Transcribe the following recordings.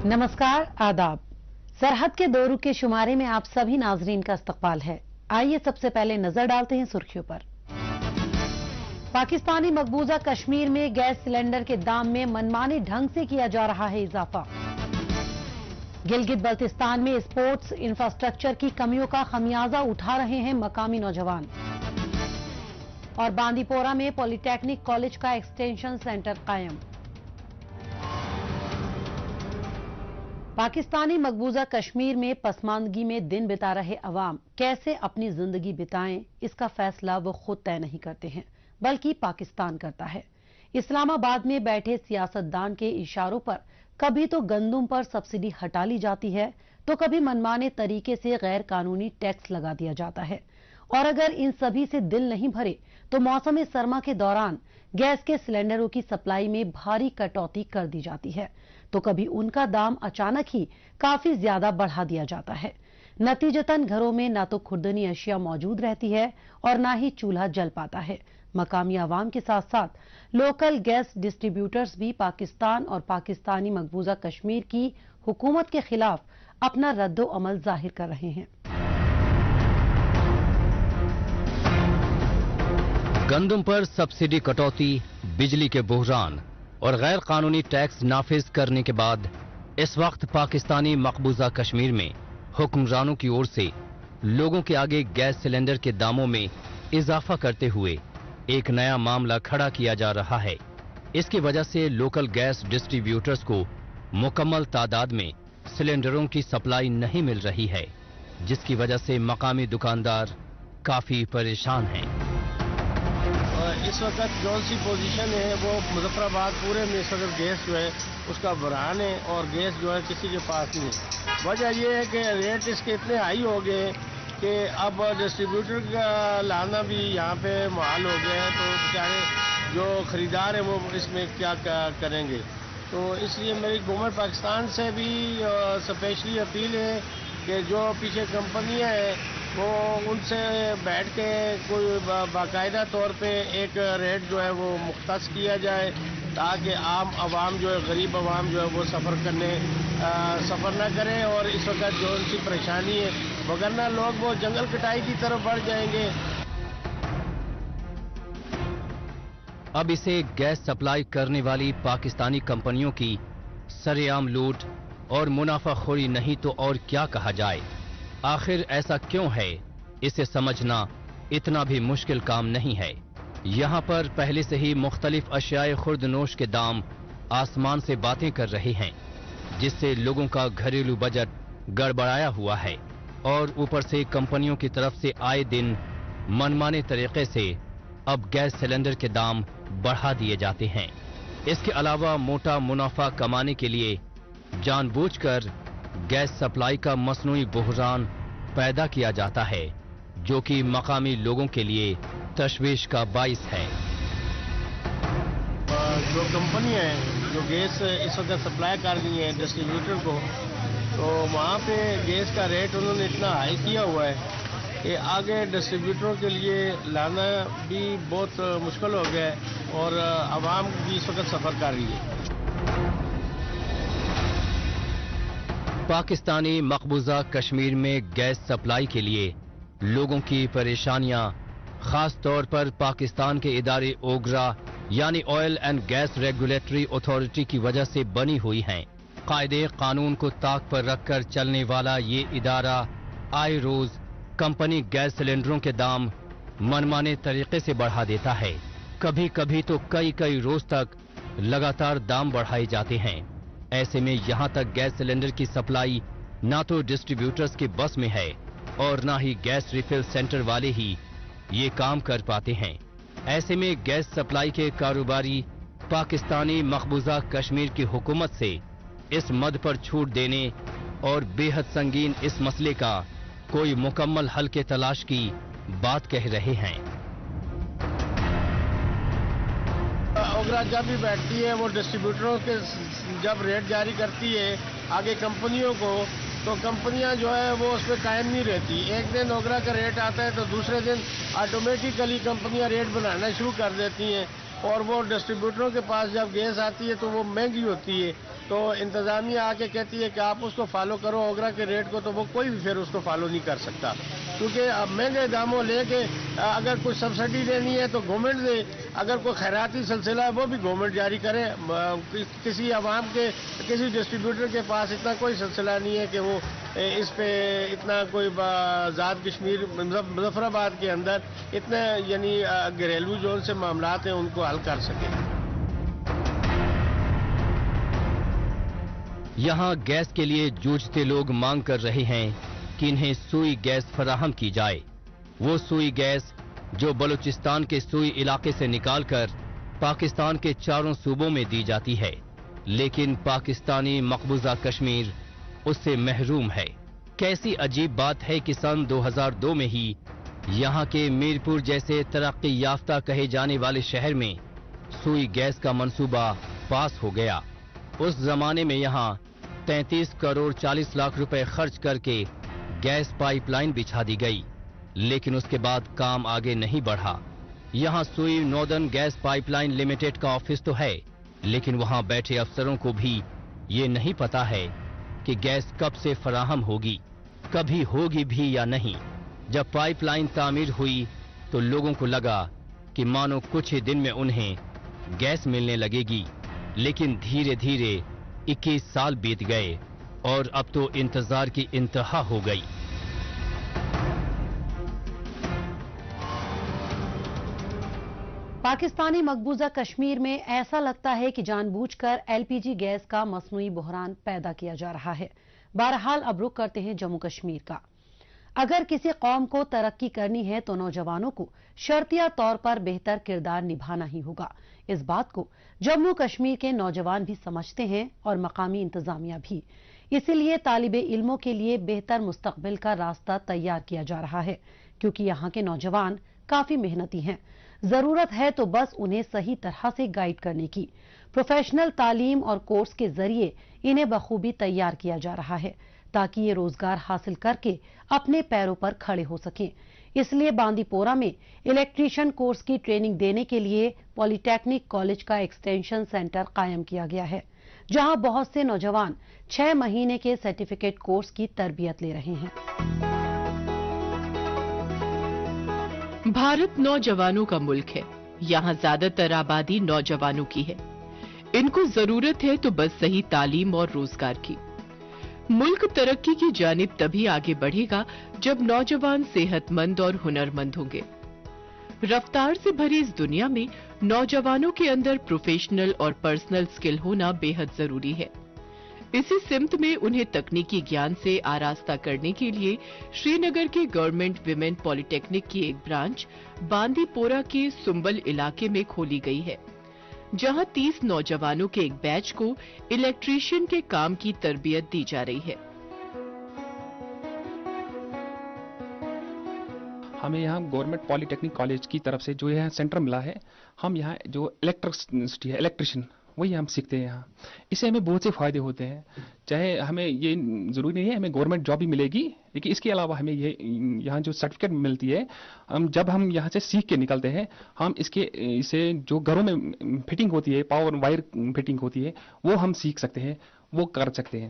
नमस्कार, आदाब। सरहद के दो रुख के शुमारे में आप सभी नाजरीन का इस्तकबाल है। आइए सबसे पहले नजर डालते हैं सुर्खियों पर। पाकिस्तानी मकबूजा कश्मीर में गैस सिलेंडर के दाम में मनमाने ढंग से किया जा रहा है इजाफा। गिलगित बल्तिस्तान में स्पोर्ट्स इंफ्रास्ट्रक्चर की कमियों का खमियाजा उठा रहे हैं मकामी नौजवान। और बांदीपोरा में पॉलिटेक्निक कॉलेज का एक्सटेंशन सेंटर कायम। पाकिस्तानी मकबूजा कश्मीर में पसमानदगी में दिन बिता रहे अवाम कैसे अपनी जिंदगी बिताएं, इसका फैसला वो खुद तय नहीं करते हैं, बल्कि पाकिस्तान करता है। इस्लामाबाद में बैठे सियासतदान के इशारों पर कभी तो गंदुम पर सब्सिडी हटा ली जाती है, तो कभी मनमाने तरीके से गैर कानूनी टैक्स लगा दिया जाता है। और अगर इन सभी से दिल नहीं भरे तो मौसम सरमा के दौरान गैस के सिलेंडरों की सप्लाई में भारी कटौती कर दी जाती है, तो कभी उनका दाम अचानक ही काफी ज्यादा बढ़ा दिया जाता है। नतीजतन घरों में ना तो खुर्दनी अशिया मौजूद रहती है और ना ही चूल्हा जल पाता है। मकामी आवाम के साथ साथ लोकल गैस डिस्ट्रीब्यूटर्स भी पाकिस्तान और पाकिस्तानी मकबूजा कश्मीर की हुकूमत के खिलाफ अपना रद्दो अमल जाहिर कर रहे हैं। गंदम पर सब्सिडी कटौती, बिजली के बुहरान और गैर कानूनी टैक्स नाफिज करने के बाद इस वक्त पाकिस्तानी मकबूजा कश्मीर में हुक्मरानों की ओर से लोगों के आगे गैस सिलेंडर के दामों में इजाफा करते हुए एक नया मामला खड़ा किया जा रहा है। इसकी वजह से लोकल गैस डिस्ट्रीब्यूटर्स को मुकम्मल तादाद में सिलेंडरों की सप्लाई नहीं मिल रही है, जिसकी वजह से मकामी दुकानदार काफी परेशान हैं। इस वक्त जौन सी पोजीशन है वो मुजफ्फराबाद पूरे में इस वक्त गैस जो है उसका बरहान है और गैस जो है किसी के पास नहीं है। वजह ये है कि रेट इसके इतने हाई हो गए कि अब डिस्ट्रीब्यूटर का लाना भी यहाँ पे मुहाल हो गया है, तो बेचारे जो खरीदार हैं वो इसमें क्या करेंगे। तो इसलिए मेरी गवर्नमेंट पाकिस्तान से भी स्पेशली अपील है कि जो पीछे कंपनियाँ हैं वो उनसे बैठ के कोई बाकायदा तौर पे एक रेट जो है वो मुख्तस किया जाए, ताकि आम आवाम जो है, गरीब आवाम जो है वो सफ़र ना करें और इस वक्त जो उनकी परेशानी है, वगरना लोग वो जंगल कटाई की तरफ बढ़ जाएंगे। अब इसे गैस सप्लाई करने वाली पाकिस्तानी कंपनियों की सरेआम लूट और मुनाफाखोरी नहीं तो और क्या कहा जाए। आखिर ऐसा क्यों है, इसे समझना इतना भी मुश्किल काम नहीं है। यहाँ पर पहले से ही मुख्तलिफ अशियाए खुर्दनोश के दाम आसमान से बातें कर रहे हैं, जिससे लोगों का घरेलू बजट गड़बड़ाया हुआ है और ऊपर से कंपनियों की तरफ से आए दिन मनमाने तरीके से अब गैस सिलेंडर के दाम बढ़ा दिए जाते हैं। इसके अलावा मोटा मुनाफा कमाने के लिए जानबूझकर गैस सप्लाई का मसनूई बुहरान पैदा किया जाता है, जो कि मकामी लोगों के लिए तशवीश का बाइस है। जो कंपनियां हैं जो गैस इस वक्त सप्लाई कर रही हैं डिस्ट्रीब्यूटर को, तो वहाँ पे गैस का रेट उन्होंने इतना हाई किया हुआ है कि आगे डिस्ट्रीब्यूटरों के लिए लाना भी बहुत मुश्किल हो गया है और आवाम भी इस वक्त सफ़र कर रही है। पाकिस्तानी मकबूजा कश्मीर में गैस सप्लाई के लिए लोगों की परेशानियां खास तौर पर पाकिस्तान के इदारे ओगरा यानी oil and gas regulatory authority की वजह से बनी हुई हैं। कायदे कानून को ताक पर रखकर चलने वाला ये इदारा आए रोज कंपनी गैस सिलेंडरों के दाम मनमाने तरीके से बढ़ा देता है। कभी कभी तो कई रोज तक लगातार दाम बढ़ाए जाते हैं। ऐसे में यहां तक गैस सिलेंडर की सप्लाई ना तो डिस्ट्रीब्यूटर्स के बस में है और ना ही गैस रिफिल सेंटर वाले ही ये काम कर पाते हैं। ऐसे में गैस सप्लाई के कारोबारी पाकिस्तानी मकबूजा कश्मीर की हुकूमत से इस मद पर छूट देने और बेहद संगीन इस मसले का कोई मुकम्मल हल के तलाश की बात कह रहे हैं। ओगरा जब भी बैठती है वो डिस्ट्रीब्यूटरों के जब रेट जारी करती है आगे कंपनियों को, तो कंपनियां जो है वो उस पर कायम नहीं रहती। एक दिन ओगरा का रेट आता है तो दूसरे दिन ऑटोमेटिकली कंपनियां रेट बनाना शुरू कर देती हैं। اور وہ ڈسٹریبیوٹروں کے پاس جب گیس آتی ہے تو وہ مہنگی ہوتی ہے، تو انتظامیہ آ کے کہتی ہے کہ آپ اس کو فالو کرو اوگرا کے ریٹ کو، تو وہ کوئی بھی پھر اس کو فالو نہیں کر سکتا، کیونکہ اب مہنگے داموں لے کے اگر کوئی سبسڈی دینی ہے تو گورنمنٹ دے، اگر کوئی خیراتی سلسلہ ہے وہ بھی گورنمنٹ جاری کرے، کسی عوام کے کسی ڈسٹریبیوٹر کے پاس اتنا کوئی سلسلہ نہیں ہے کہ وہ اس پہ اتنا کوئی آزاد کشمیر مظفر آباد کے اندر اتنے یعنی گھریلو جو ان سے معاملات ہیں ان کو حل کر سکے۔ یہاں گیس کے لیے جوجھتے لوگ مانگ کر رہے ہیں کہ انہیں سوئی گیس فراہم کی جائے، وہ سوئی گیس جو بلوچستان کے سوئی علاقے سے نکال کر پاکستان کے چاروں صوبوں میں دی جاتی ہے، لیکن پاکستانی مقبوضہ کشمیر اس سے محروم ہے۔ کیسی عجیب بات ہے کہ سن 2002 میں ہی یہاں کے میرپور جیسے ترقی یافتہ کہے جانے والے شہر میں سوئی گیس کا منصوبہ پاس ہو گیا۔ اس زمانے میں یہاں 33 کروڑ 40 لاکھ روپے خرچ کر کے گیس پائپ لائن بچھا دی گئی، لیکن اس کے بعد کام آگے نہیں بڑھا۔ یہاں سوئی ناردرن گیس پائپ لائن لمیٹڈ کا آفس تو ہے، لیکن وہاں بیٹھے افسروں کو بھی یہ نہیں پتا ہے کہ گیس کب سے فراہم ہوگی، کبھی ہوگی بھی یا نہیں۔ جب پائپ لائن تعمیر ہوئی تو لوگوں کو لگا کہ مانو کچھ ہی دن میں انہیں گیس ملنے لگے گی، لیکن دھیرے دھیرے 21 سال بیت گئے اور اب تو انتظار کی انتہا ہو گئی۔ پاکستانی مقبوضہ کشمیر میں ایسا لگتا ہے کہ جان بوجھ کر ایل پی جی گیس کا مصنوعی بحران پیدا کیا جا رہا ہے۔ بہرحال اب رخ کرتے ہیں جموں کشمیر کا۔ اگر کسی قوم کو ترقی کرنی ہے تو نوجوانوں کو شرطیہ طور پر بہتر کردار نبھانا ہی ہوگا۔ اس بات کو جموں کشمیر کے نوجوان بھی سمجھتے ہیں اور مقامی انتظامیہ بھی، اسی لیے طالب علموں کے لیے بہتر مستقبل کا راستہ تیار کیا جا رہا ہے، کیونکہ یہاں کے نوجوان کافی محنتی ہیں۔ ضرورت ہے تو بس انہیں صحیح طرح سے گائیڈ کرنے کی۔ پروفیشنل تعلیم اور کورس کے ذریعے انہیں بخوبی تیار کیا جا رہا ہے تاکہ یہ روزگار حاصل کر کے اپنے پیروں پر کھڑے ہو سکیں۔ اس لیے باندی پورہ میں الیکٹریشین کورس کی ٹریننگ دینے کے لیے پولی ٹیکنک کالج کا ایکسٹینشن سینٹر قائم کیا گیا ہے، جہاں بہت سے نوجوان 6 مہینے کے سرٹیفکیٹ کورس کی تربیت لے رہے ہیں۔ بھارت نوجوانوں کا ملک ہے، یہاں زیادہ تر آبادی نوجوانوں کی ہے۔ ان کو ضرورت ہے تو بس صحیح تعلیم اور روزگار کی۔ ملک ترقی کی جانب تبھی آگے بڑھے گا جب نوجوان صحت مند اور ہنرمند ہوں گے۔ رفتار سے بھری اس دنیا میں نوجوانوں کے اندر پروفیشنل اور پرسنل سکل ہونا بے حد ضروری ہے۔ اسی سمت میں انہیں تکنیکی گیان سے آراستہ کرنے کے لیے شری نگر کے گورنمنٹ ویمن پولی ٹیکنک کی ایک برانچ باندی پورہ کے سنبل علاقے میں کھولی گئی ہے، جہاں 30 نوجوانوں کے ایک بیچ کو الیکٹریشین کے کام کی تربیت دی جا رہی ہے۔ ہمیں یہاں گورنمنٹ پولی ٹیکنک کالج کی طرف سے جو یہاں سینٹر ملا ہے، ہم یہاں جو الیکٹرسٹی ہے، الیکٹریشین، وہی ہم سیکھتے ہیں یہاں۔ اس سے ہمیں بہت سے فائدے ہوتے ہیں، چاہے ہمیں یہ ضروری نہیں ہے ہمیں گورنمنٹ جاب بھی ملے گی، لیکن اس کے علاوہ ہمیں یہ یہاں جو سرٹیفکیٹ ملتی ہے، جب ہم یہاں سے سیکھ کے نکلتے ہیں، ہم اسے جو گھروں میں فٹنگ ہوتی ہے، پاور وائر فٹنگ ہوتی ہے، وہ ہم سیکھ سکتے ہیں، وہ کر سکتے ہیں۔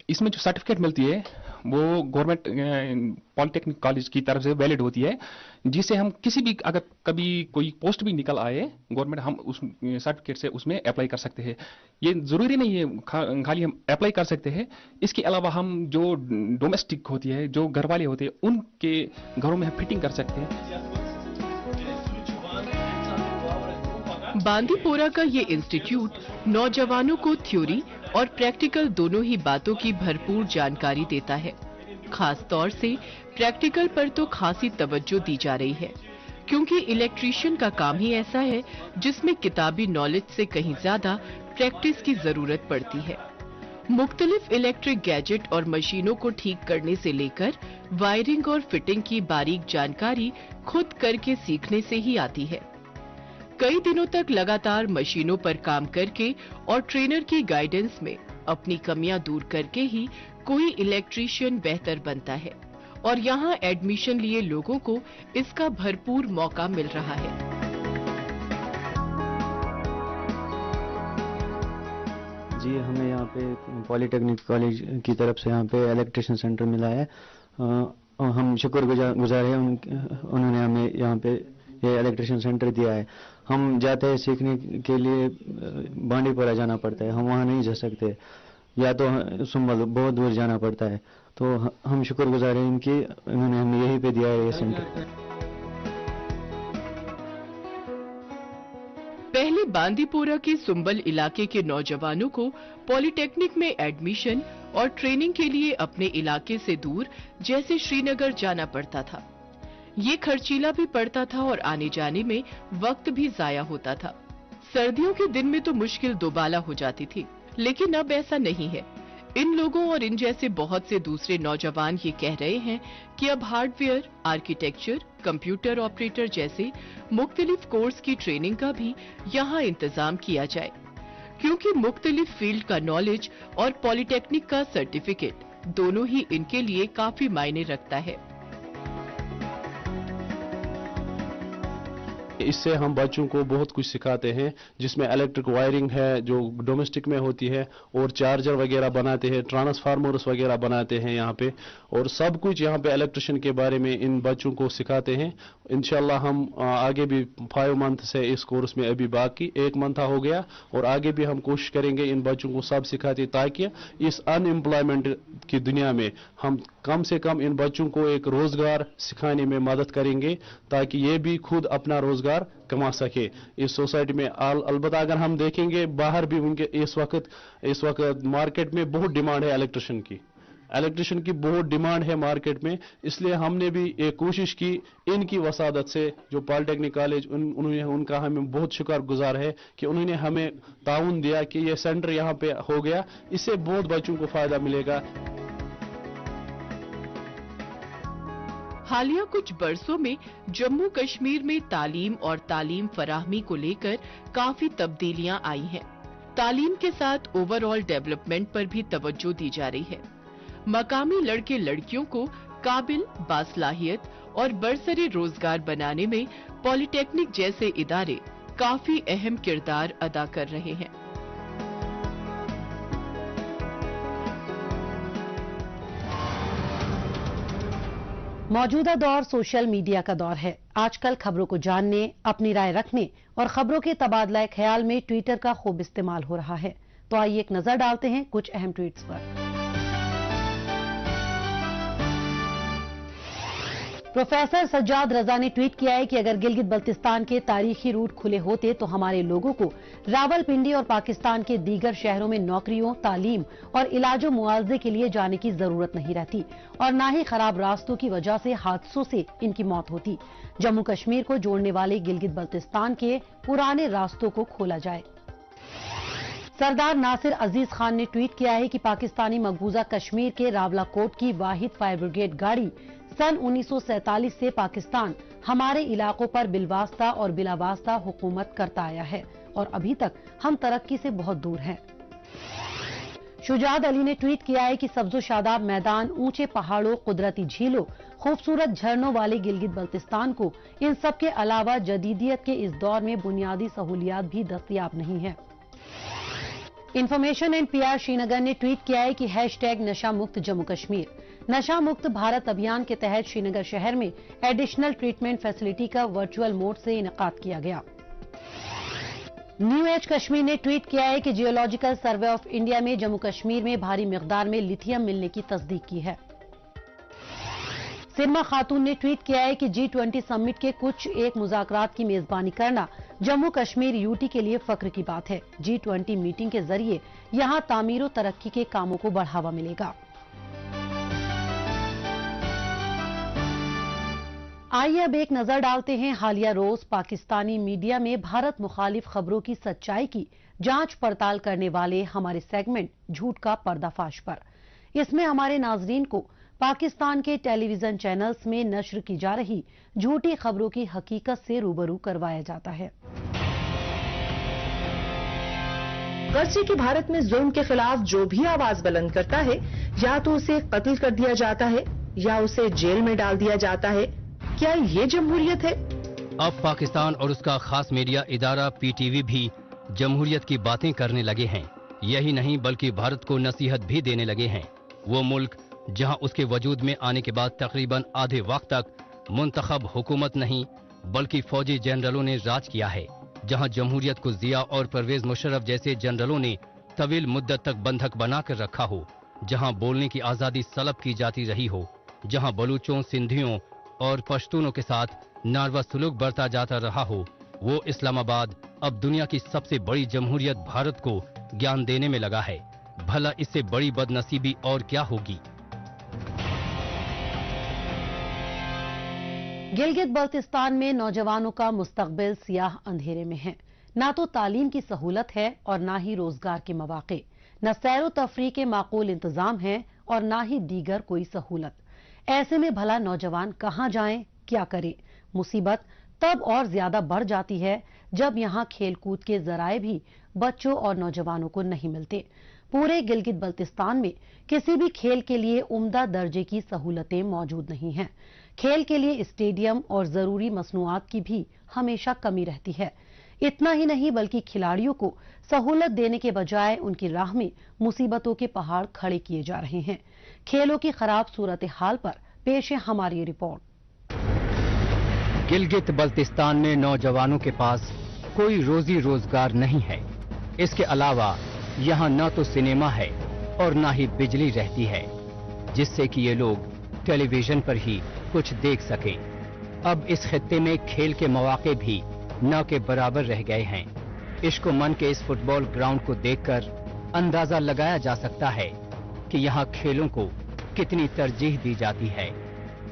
اس میں جو سرٹیفکیٹ ملتی ہے وہ گورنمنٹ پولی ٹیکنک کالج کی طرف سے ویلڈ ہوتی ہے، جس سے ہم کسی بھی اگر کبھی کوئی پوسٹ بھی نکل آئے گورنمنٹ، ہم اس سرٹیفکیٹ سے اس میں اپلائی کر سکتے ہیں۔ یہ ضروری نہیں ہے خالی ہم اپلائی کر سکتے ہیں، اس کے علاوہ ہم جو ڈومیسٹک ہوتی ہے، جو گھر والے ہوتے ہیں، ان کے گھروں میں ہم فٹنگ کر سکتے ہیں۔ باندی پورہ کا یہ انسٹیٹیوٹ نوجوانوں کو تھیوری اور پریکٹیکل دونوں ہی باتوں کی بھرپور جانکاری دیتا ہے۔ خاص طور سے پریکٹیکل پر تو خاصی توجہ دی جا رہی ہے، کیونکہ الیکٹریشین کا کام ہی ایسا ہے جس میں کتابی نالج سے کہیں زیادہ پریکٹس کی ضرورت پڑتی ہے۔ مختلف الیکٹرک گیجٹ اور مشینوں کو ٹھیک کرنے سے لے کر وائرنگ اور فٹنگ کی باریک جانکاری خود کر کے سیکھنے سے ہی آتی ہے۔ کئی دنوں تک لگاتار مشینوں پر کام کر کے اور ٹرینر کی گائیڈنس میں اپنی کمیاں دور کر کے ہی کوئی الیکٹریشین بہتر بنتا ہے، اور یہاں ایڈمیشن لیے لوگوں کو اس کا بھرپور موقع مل رہا ہے۔ جی ہمیں یہاں پہ پولی ٹیکنیک کالج کی طرف سے یہاں پہ الیکٹریشین سینٹر ملا ہے. ہم شکر گزار ہیں انہوں نے ہمیں یہاں پہ یہ الیکٹریشین سینٹر دیا ہے. ہم جاتے ہیں سیکھنے کے لیے بانڈی پورہ جانا پڑتا ہے, ہم وہاں نہیں جا سکتے, یا تو سنبل بہت دور جانا پڑتا ہے. تو ہم شکر گزار ہیں ان کی, انہوں نے ہمیں یہیں پہ دیا ہے یہ سینٹر. پہلے باندی پورہ کے سنبل علاقے کے نوجوانوں کو پولی ٹیکنک میں ایڈمیشن اور ٹریننگ کے لیے اپنے علاقے سے دور جیسے شری نگر جانا پڑتا تھا. یہ خرچیلا بھی پڑتا تھا اور آنے جانے میں وقت بھی ضائع ہوتا تھا. سردیوں کے دن میں تو مشکل دوبالا ہو جاتی تھی, لیکن اب ایسا نہیں ہے. ان لوگوں اور ان جیسے بہت سے دوسرے نوجوان یہ کہہ رہے ہیں کہ اب hard where, architecture, computer operator جیسے مختلف کورس کی ٹریننگ کا بھی یہاں انتظام کیا جائے, کیونکہ مختلف فیلڈ کا نالج اور پولی ٹیکنک کا سرٹیفکیٹ دونوں ہی ان کے لیے کافی معنی رکھتا ہے. اس سے ہم بچوں کو بہت کچھ سکھاتے ہیں, جس میں الیکٹرک وائرنگ ہے جو ڈومیسٹک میں ہوتی ہے, اور چارجر وغیرہ بناتے ہیں, ٹرانسفارمرز وغیرہ بناتے ہیں یہاں پہ, اور سب کچھ یہاں پہ الیکٹریشین کے بارے میں ان بچوں کو سکھاتے ہیں. انشاءاللہ ہم آگے بھی 5 منتھ سے اس کورس میں, ابھی باقی 1 منتھ ہو گیا, اور آگے بھی ہم کوشش کریں گے ان بچوں کو سب سکھاتے, تاکہ اس ان امپلائمنٹ کی دنیا میں ہم کم سے کم ان بچوں کو ایک روزگار سکھانے میں مدد کریں گے, تاکہ یہ بھی خود اپنا روزگار کما سکے اس سوسائٹی میں. البتہ اگر ہم دیکھیں گے باہر بھی ان کے اس وقت مارکیٹ میں بہت ڈیمانڈ ہے الیکٹریشین کی بہت ڈیمانڈ ہے مارکیٹ میں. اس لیے ہم نے بھی ایک کوشش کی ان کی وسادت سے, جو پالی ٹیکنک کالج ان کا ہمیں بہت شکر گزار ہے کہ انہوں نے ہمیں تعاون دیا کہ یہ سینٹر یہاں پہ ہو گیا. اس سے بہت بچوں کو فائدہ ملے گا. حالیہ کچھ برسوں میں جموں کشمیر میں تعلیم اور تعلیم فراہمی کو لے کر کافی تبدیلیاں آئی ہیں. تعلیم کے ساتھ اوور آل ڈیولپمنٹ پر بھی توجہ دی جا رہی ہے. مقامی لڑکے لڑکیوں کو قابل, باصلاحیت اور برسر روزگار بنانے میں پولی ٹیکنک جیسے ادارے کافی اہم کردار ادا کر رہے ہیں. موجودہ دور سوشل میڈیا کا دور ہے. آج کل خبروں کو جاننے, اپنی رائے رکھنے اور خبروں کے تبادلہ خیال میں ٹویٹر کا خوب استعمال ہو رہا ہے. تو آئیے ایک نظر ڈالتے ہیں کچھ اہم ٹویٹس پر. پروفیسر سجاد رضا نے ٹویٹ کیا ہے کہ اگر گلگت بلتستان کے تاریخی روٹ کھلے ہوتے تو ہمارے لوگوں کو راولپنڈی اور پاکستان کے دیگر شہروں میں نوکریوں, تعلیم اور علاج و معالجے کے لیے جانے کی ضرورت نہیں رہتی, اور نہ ہی خراب راستوں کی وجہ سے حادثوں سے ان کی موت ہوتی. جموں کشمیر کو جوڑنے والے گلگت بلتستان کے پرانے راستوں کو کھولا جائے. سردار ناصر عزیز خان نے ٹویٹ کیا ہے کہ پاکستانی مقبوضہ کشمیر کے راولا کوٹ کی واحد فائر بریگیڈ گاڑی سن 1947 سے پاکستان ہمارے علاقوں پر بالواسطہ اور بلا واسطہ حکومت کرتا آیا ہے, اور ابھی تک ہم ترقی سے بہت دور ہیں. شجاعت علی نے ٹویٹ کیا ہے کہ سبز و شاداب میدان, اونچے پہاڑوں, قدرتی جھیلوں, خوبصورت جھرنوں والے گلگت بلتستان کو ان سب کے علاوہ جدیدیت کے اس دور میں بنیادی سہولیات بھی دستیاب نہیں ہیں. انفارمیشن اینڈ پی آر شری نگر نے ٹویٹ کیا ہے کہ #نشہ مکت جموں کشمیر, نشہ مکت بھارت ابھیان کے تحت شری نگر شہر میں ایڈیشنل ٹریٹمنٹ فیسلٹی کا ورچوئل موڈ سے انعقاد کیا گیا. نیو ایج کشمیر نے ٹویٹ کیا ہے کہ جیولوجیکل سروے آف انڈیا میں جموں کشمیر میں بھاری مقدار میں لیتھیم ملنے کی تصدیق کی ہے. سرما خاتون نے ٹویٹ کیا ہے کہ G20 سمٹ کے کچھ ایک مذاکرات کی میزبانی کرنا جموں کشمیر یوٹی کے لیے فخر کی بات ہے. G20 میٹنگ کے ذریعے یہاں تعمیر و ترقی کے کاموں کو بڑھاوا ملے گا. آئیے اب ایک نظر ڈالتے ہیں حالیہ روز پاکستانی میڈیا میں بھارت مخالف خبروں کی سچائی کی جانچ پڑتال کرنے والے ہمارے سیگمنٹ جھوٹ کا پردہ فاش پر. اس میں ہمارے ناظرین کو پاکستان کے ٹیلی ویژن چینلز میں نشر کی جا رہی جھوٹی خبروں کی حقیقت سے روبرو کروایا جاتا ہے. گرچہ کہ بھارت میں ظلم کے خلاف جو بھی آواز بلند کرتا ہے یا تو اسے قتل کر دیا جاتا ہے یا اسے جیل میں ڈال دیا جاتا ہے. کیا یہ جمہوریت ہے؟ اب پاکستان اور اس کا خاص میڈیا ادارہ PTV بھی جمہوریت کی باتیں کرنے لگے ہیں. यही नहीं बल्कि भारत को नसीहत भी देने लगे हैं। वो मुल्क जहां उसके वजूद में आने के बाद तकरीबन आधे वक्त तक मुंतखब हुकूमत नहीं बल्कि फौजी जनरलों ने राज किया है, जहां जमहूरियत को जिया और परवेज मुशर्रफ जैसे जनरलों ने तवील मुद्दत तक बंधक बनाकर रखा हो, जहां बोलने की आजादी सलब की जाती रही हो, जहां बलूचों, सिंधियों और पश्तूनों के साथ नारवा सलूक बरता जाता रहा हो, वो इस्लामाबाद अब दुनिया की सबसे बड़ी जमहूरियत भारत को ज्ञान देने में लगा है। भला इससे बड़ी बदनसीबी और क्या होगी। गिलगित बल्तिस्तान में नौजवानों का मुस्तकबिल सियाह अंधेरे में है। ना तो तालीम की सहूलत है और ना ही रोजगार के मौके, न सैर व तफरीह के माकूल इंतजाम है और ना ही दीगर कोई सहूलत। ऐसे में भला नौजवान कहां जाएं, क्या करें। मुसीबत तब और ज्यादा बढ़ जाती है जब यहां खेलकूद के जराए भी बच्चों और नौजवानों को नहीं मिलते। पूरे गिलगित बल्तिस्तान में किसी भी खेल के लिए उम्दा दर्जे की सहूलतें मौजूद नहीं हैं। खेल के लिए स्टेडियम और जरूरी मसनूआत की भी हमेशा कमी रहती है। इतना ही नहीं बल्कि खिलाड़ियों को सहूलत देने के बजाय उनकी राह में मुसीबतों के पहाड़ खड़े किए जा रहे हैं। खेलों की खराब सूरत हाल पर पेश है हमारी रिपोर्ट। गिलगित बल्तिस्तान में नौजवानों के पास कोई रोजी रोजगार नहीं है। इसके अलावा यहाँ न तो सिनेमा है और न ही बिजली रहती है, जिससे कि ये लोग टेलीविजन पर ही कुछ देख सके। अब इस खित्ते में खेल के मौके भी न के बराबर रह गए हैं। इश्को मन के इस फुटबॉल ग्राउंड को देखकर अंदाजा लगाया जा सकता है कि यहाँ खेलों को कितनी तरजीह दी जाती है।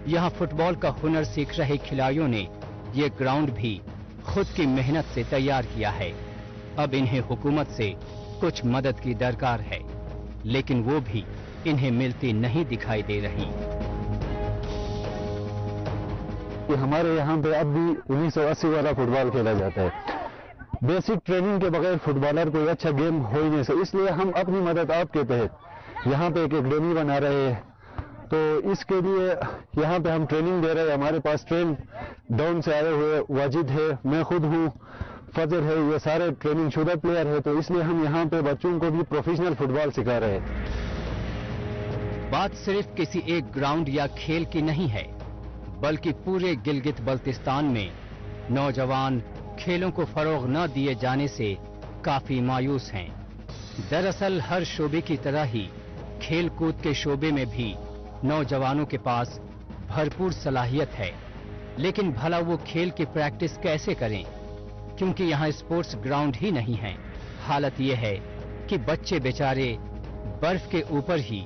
यहाँ फुटबॉल का हुनर सीख रहे खिलाड़ियों ने ये ग्राउंड भी खुद की मेहनत से तैयार किया है। अब इन्हें हुकूमत से कुछ मदद की दरकार है, लेकिन वो भी इन्हें मिलती नहीं दिखाई दे रही। हमारे यहाँ पे अब भी 1980 वाला फुटबॉल खेला जाता है। बेसिक ट्रेनिंग के बगैर फुटबॉलर कोई अच्छा गेम हो ही नहीं सकता। इसलिए हम अपनी मदद आपके तहत यहाँ पे एक एकेडमी बना रहे हैं। तो इसके लिए यहाँ पे हम ट्रेनिंग दे रहे हैं। हमारे पास ट्रेन डाउन से आए हुए वाजिद है, मैं खुद हूँ, फजर है, ये सारे ट्रेनिंग शुदा प्लेयर है। तो इसलिए हम यहाँ पे बच्चों को भी प्रोफेशनल फुटबॉल सिखा रहे हैं। बात सिर्फ किसी एक ग्राउंड या खेल की नहीं है, बल्कि पूरे गिलगित बल्तिस्तान में नौजवान खेलों को फरोग न दिए जाने से काफी मायूस हैं। दरअसल हर शोबे की तरह ही खेल कूद के शोबे में भी नौजवानों के पास भरपूर सलाहियत है, लेकिन भला वो खेल की प्रैक्टिस कैसे करें, क्योंकि यहाँ स्पोर्ट्स ग्राउंड ही नहीं है। हालत ये है कि बच्चे बेचारे बर्फ के ऊपर ही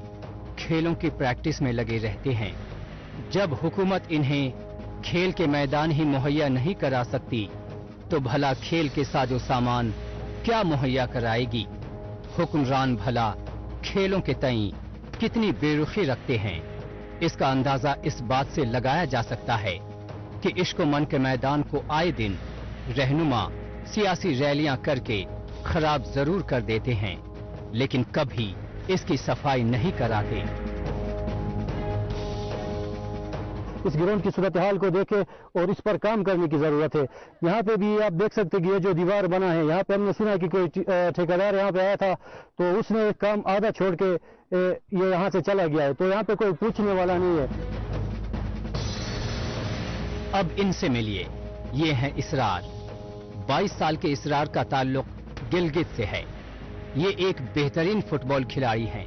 खेलों की प्रैक्टिस में लगे रहते हैं। जब हुकूमत इन्हें खेल के मैदान ही मुहैया नहीं करा सकती, तो भला खेल के साजो सामान क्या मुहैया कराएगी। हुक्मरान भला खेलों के तई कितनी बेरुखी रखते हैं, इसका अंदाजा इस बात से लगाया जा सकता है कि इश्को मन के मैदान को आए दिन रहनुमा सियासी रैलियां करके खराब जरूर कर देते हैं, लेकिन कभी इसकी सफाई नहीं कराते। इस ग्राउंड की सूरत हाल को देखे और इस पर काम करने की जरूरत है। यहाँ पे भी आप देख सकते कि ये जो दीवार बना है, यहाँ पे हमने सुना कि कोई ठेकेदार यहाँ पे आया था, तो उसने काम आधा छोड़ के ये यहाँ से चला गया है। तो यहाँ पे कोई पूछने वाला नहीं है। अब इनसे मिलिए, ये हैं इसरार। 22 साल के इसरार का ताल्लुक गिलगित से है। ये एक बेहतरीन फुटबॉल खिलाड़ी हैं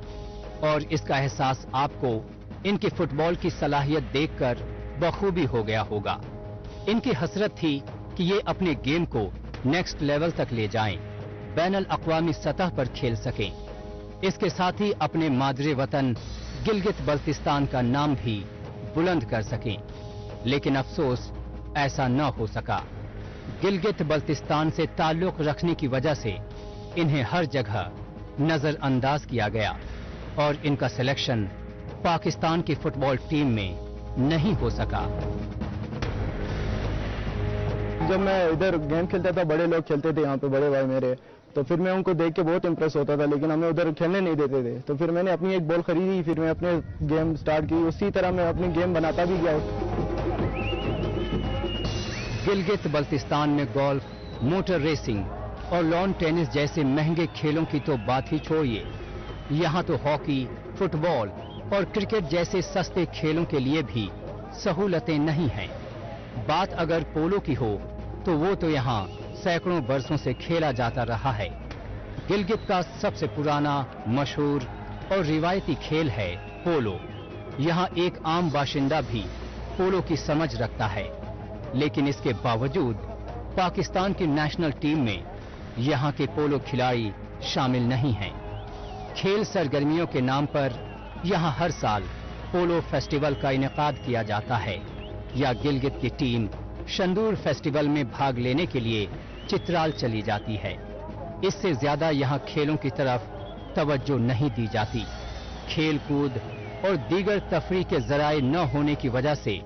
और इसका एहसास आपको इनके फुटबॉल की सलाहियत देखकर बखूबी हो गया होगा। इनकी हसरत थी कि ये अपने गेम को नेक्स्ट लेवल तक ले जाएं, बैनुल अक़वामी सतह पर खेल सकें। इसके साथ ही अपने मादरे वतन गिलगित बल्तिस्तान का नाम भी बुलंद कर सकें, लेकिन अफसोस ऐसा न हो सका। गिलगित बल्तिस्तान से ताल्लुक रखने की वजह से इन्हें हर जगह नजरअंदाज किया गया और इनका सिलेक्शन पाकिस्तान की फुटबॉल टीम में नहीं हो सका। जब मैं इधर गेम खेलता था, बड़े लोग खेलते थे यहाँ पे, बड़े भाई मेरे, तो फिर मैं उनको देख के बहुत इंप्रेस होता था, लेकिन हमें उधर खेलने नहीं देते थे। तो फिर मैंने अपनी एक बॉल खरीदी, फिर मैं अपने गेम स्टार्ट की, उसी तरह मैं अपनी गेम बनाता भी गया। गिलगित बल्तिस्तान में गोल्फ, मोटर रेसिंग, और लॉन टेनिस जैसे महंगे खेलों की तो बात ही छोड़िए, यहाँ तो हॉकी, फुटबॉल और क्रिकेट जैसे सस्ते खेलों के लिए भी सहूलतें नहीं हैं। बात अगर पोलो की हो तो वो तो यहाँ सैकड़ों बरसों से खेला जाता रहा है। गिलगित का सबसे पुराना, मशहूर और रिवायती खेल है पोलो। यहाँ एक आम बाशिंदा भी पोलो की समझ रखता है, लेकिन इसके बावजूद पाकिस्तान की नेशनल टीम में यहाँ के पोलो खिलाड़ी शामिल नहीं हैं। खेल सरगर्मियों के नाम पर यहाँ हर साल पोलो फेस्टिवल का इनेकाद किया जाता है या गिलगित की टीम शंदूर फेस्टिवल में भाग लेने के लिए चित्राल चली जाती है। इससे ज्यादा यहाँ खेलों की तरफ तवज्जो नहीं दी जाती। खेल कूद और दीगर तफरीह के जराए न होने की वजह से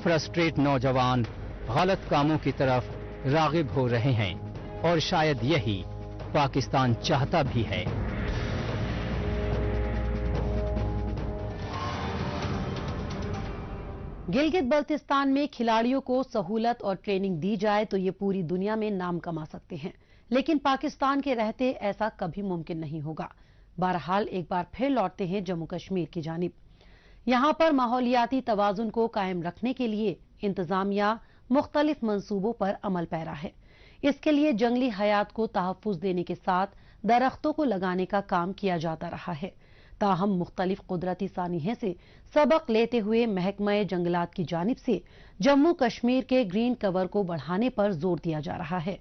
फ्रस्ट्रेट नौजवान गलत कामों की तरफ रागिब हो रहे हैं और शायद यही पाकिस्तान चाहता भी है। गिलगित बल्तिस्तान में खिलाड़ियों को सहूलत और ट्रेनिंग दी जाए तो ये पूरी दुनिया में नाम कमा सकते हैं, लेकिन पाकिस्तान के रहते ऐसा कभी मुमकिन नहीं होगा। बहरहाल एक बार फिर लौटते हैं जम्मू कश्मीर की जानिब। यहाँ पर माहौलियाती तवाजुन को कायम रखने के लिए इंतजामिया मुख्तलिफ मंसूबों पर अमल पैरा है। इसके लिए जंगली हयात को तहफ्फुज देने के साथ दरख्तों को लगाने का काम किया जाता रहा है। ताहम मुख्तलिफ कुदरती सानिहे से सबक लेते हुए महकमा जंगलात की जानिब से जम्मू कश्मीर के ग्रीन कवर को बढ़ाने पर जोर दिया जा रहा है।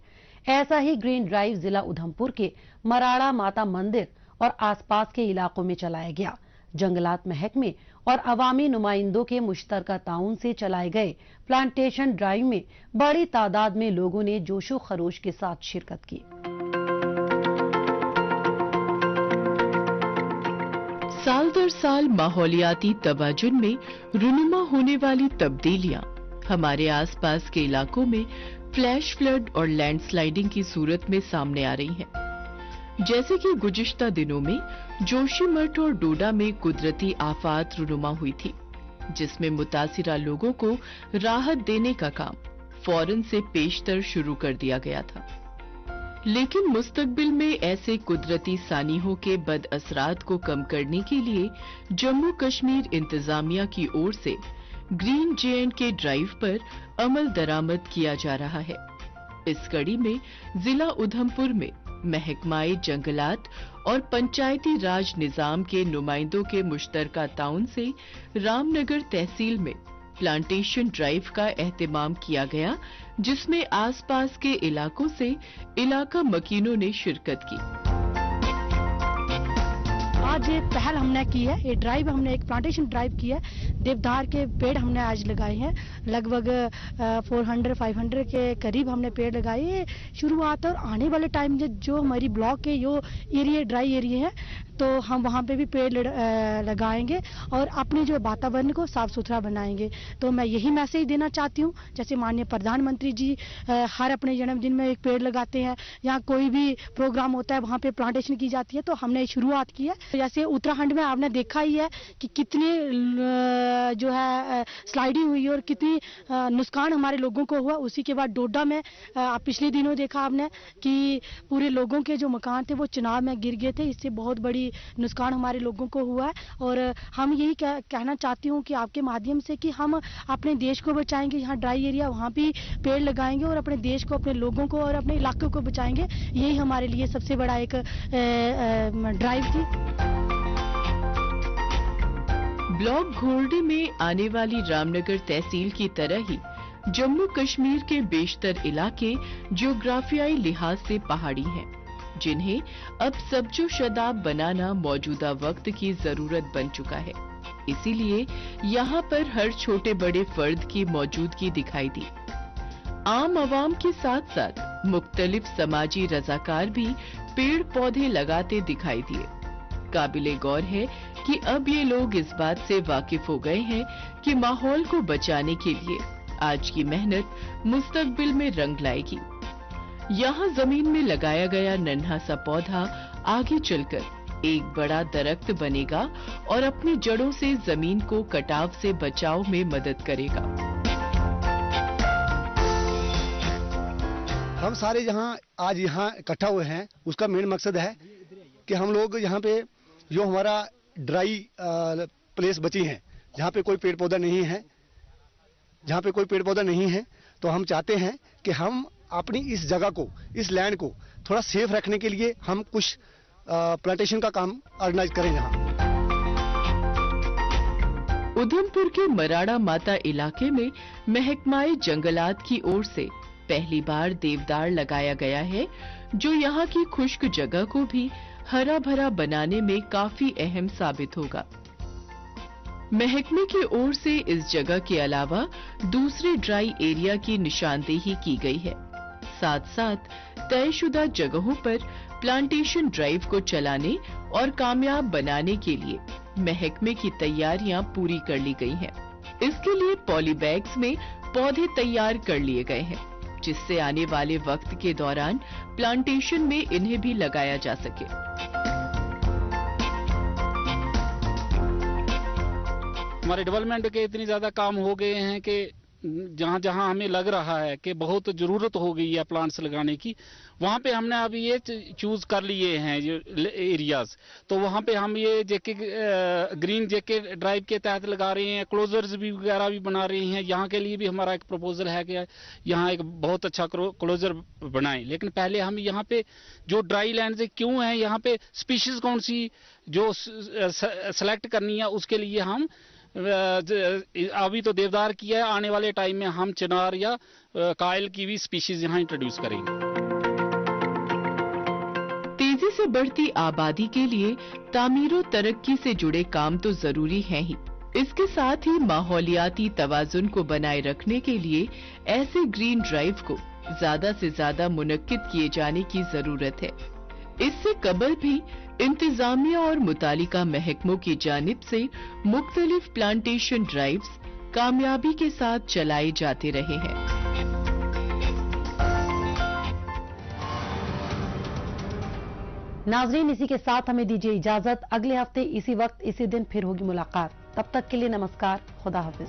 ऐसा ही ग्रीन ड्राइव जिला उधमपुर के मराड़ा माता मंदिर और आसपास के इलाकों में चलाया गया। जंगलात महकमे और अवामी नुमाइंदों के मुश्तरका ताउन से चलाए गए प्लांटेशन ड्राइव में बड़ी तादाद में लोगों ने जोशो खरोश के साथ शिरकत की। साल दर साल माहौलियाती तवाजुन में रुनुमा होने वाली तब्दीलियां हमारे आसपास के इलाकों में फ्लैश फ्लड और लैंडस्लाइडिंग की सूरत में सामने आ रही हैं। जैसे कि गुज़िश्ता दिनों में जोशीमठ और डोडा में कुदरती आफात रुनुमा हुई थी, जिसमें मुतासिरा लोगों को राहत देने का काम फौरन से पेशतर शुरू कर दिया गया था। लेकिन मुस्तकबिल में ऐसे कुदरती सानिहों के बद असरात को कम करने के लिए जम्मू कश्मीर इंतजामिया की ओर से ग्रीन J&K ड्राइव पर अमल दरामद किया जा रहा है। इस कड़ी में जिला उधमपुर में महकमाए जंगलात और पंचायती राज निजाम के नुमाइंदों के मुश्तरका ताउन से रामनगर तहसील में प्लांटेशन ड्राइव का एहतमाम किया गया, जिसमें आसपास के इलाकों से इलाका मकीनों ने शिरकत की। आज ये पहल हमने की है, ये ड्राइव हमने एक प्लांटेशन ड्राइव की है। देवदार के पेड़ हमने आज लगाए हैं, लगभग 400-500 के करीब हमने पेड़ लगाए हैं। शुरुआत और आने वाले टाइम जो हमारी ब्लॉक के जो एरिया ड्राई एरिया है तो हम वहाँ पे भी पेड़ लगाएंगे और अपने जो वातावरण को साफ सुथरा बनाएंगे। तो मैं यही मैसेज देना चाहती हूँ, जैसे माननीय प्रधानमंत्री जी हर अपने जन्मदिन में एक पेड़ लगाते हैं, यहाँ कोई भी प्रोग्राम होता है वहाँ पे प्लांटेशन की जाती है, तो हमने शुरुआत की है। जैसे उत्तराखंड में आपने देखा ही है कि कितनी जो है स्लाइडिंग हुई और कितनी नुकसान हमारे लोगों को हुआ। उसी के बाद डोडा में पिछले दिनों देखा आपने कि पूरे लोगों के जो मकान थे वो चुनाव में गिर गए थे। इससे बहुत बड़ी नुकसान हमारे लोगों को हुआ है और हम यही कहना चाहती हूँ कि आपके माध्यम से कि हम अपने देश को बचाएंगे। यहाँ ड्राई एरिया वहाँ भी पेड़ लगाएंगे और अपने देश को, अपने लोगों को और अपने इलाकों को बचाएंगे। यही हमारे लिए सबसे बड़ा एक ड्राइव थी। ब्लॉक घोरडी में आने वाली रामनगर तहसील की तरह ही जम्मू कश्मीर के बेशतर इलाके ज्योग्राफियाई लिहाज से पहाड़ी हैं, जिन्हें अब सब्जो शदाब बनाना मौजूदा वक्त की जरूरत बन चुका है। इसीलिए यहाँ पर हर छोटे बड़े फर्द की मौजूदगी दिखाई दी। आम आवाम के साथ साथ मुख्तलिफ समाजी रजाकार भी पेड़ पौधे लगाते दिखाई दिए। काबिले गौर है कि अब ये लोग इस बात से वाकिफ हो गए हैं कि माहौल को बचाने के लिए आज की मेहनत मुस्तकबिल में रंग लाएगी। यहाँ जमीन में लगाया गया नन्हा सा पौधा आगे चलकर एक बड़ा दरख्त बनेगा और अपनी जड़ों से जमीन को कटाव से बचाव में मदद करेगा। हम सारे जहाँ आज यहाँ इकट्ठा हुए हैं उसका मेन मकसद है कि हम लोग यहाँ पे जो हमारा ड्राई प्लेस बची हैं, जहाँ पे कोई पेड़ पौधा नहीं है, तो हम चाहते हैं कि हम अपनी इस जगह को, इस लैंड को थोड़ा सेफ रखने के लिए हम कुछ प्लांटेशन का काम ऑर्गेनाइज करें यहाँ। उधमपुर के मराड़ा माता इलाके में महकमाए जंगलात की ओर से पहली बार देवदार लगाया गया है, जो यहाँ की खुश्क जगह को भी हरा भरा बनाने में काफी अहम साबित होगा। महकमे की ओर से इस जगह के अलावा दूसरे ड्राई एरिया की निशानदेही की गई है। साथ साथ तयशुदा जगहों पर प्लांटेशन ड्राइव को चलाने और कामयाब बनाने के लिए महकमे की तैयारियां पूरी कर ली गई हैं। इसके लिए पॉली बैग्स में पौधे तैयार कर लिए गए हैं, जिससे आने वाले वक्त के दौरान प्लांटेशन में इन्हें भी लगाया जा सके। हमारे डेवलपमेंट के इतनी ज्यादा काम हो गए हैं कि जहाँ जहाँ हमें लग रहा है कि बहुत जरूरत हो गई है प्लांट्स लगाने की, वहाँ पे हमने अभी ये चूज कर लिए हैं जो एरियाज। तो वहाँ पे हम ये जेके ग्रीन जेके ड्राइव के तहत लगा रहे हैं, क्लोजर्स भी वगैरह भी बना रहे हैं। यहाँ के लिए भी हमारा एक प्रपोजल है कि यहाँ एक बहुत अच्छा क्लोजर बनाएं। लेकिन पहले हम यहाँ पे जो ड्राई लैंड क्यों है, यहाँ पे स्पीशीज कौन सी जो सेलेक्ट करनी है, उसके लिए हम अभी तो देवदार किया है, आने वाले टाइम में हम चिनार या कायल की भी स्पीशीज यहाँ इंट्रोड्यूस करेंगे। तेजी से बढ़ती आबादी के लिए तामीरो तरक्की से जुड़े काम तो जरूरी हैं ही, इसके साथ ही माहौलियाती तवाजुन को बनाए रखने के लिए ऐसे ग्रीन ड्राइव को ज्यादा से ज्यादा मुनक्किद किए जाने की जरूरत है। इससे कबल भी इंतजामिया और मुतालिका महकमों की जानिब से मुख्तलिफ प्लांटेशन ड्राइव्स कामयाबी के साथ चलाए जाते रहे हैं। नाजरीन, इसी के साथ हमें दीजिए इजाजत। अगले हफ्ते इसी वक्त इसी दिन फिर होगी मुलाकात। तब तक के लिए नमस्कार, खुदा हाफिज।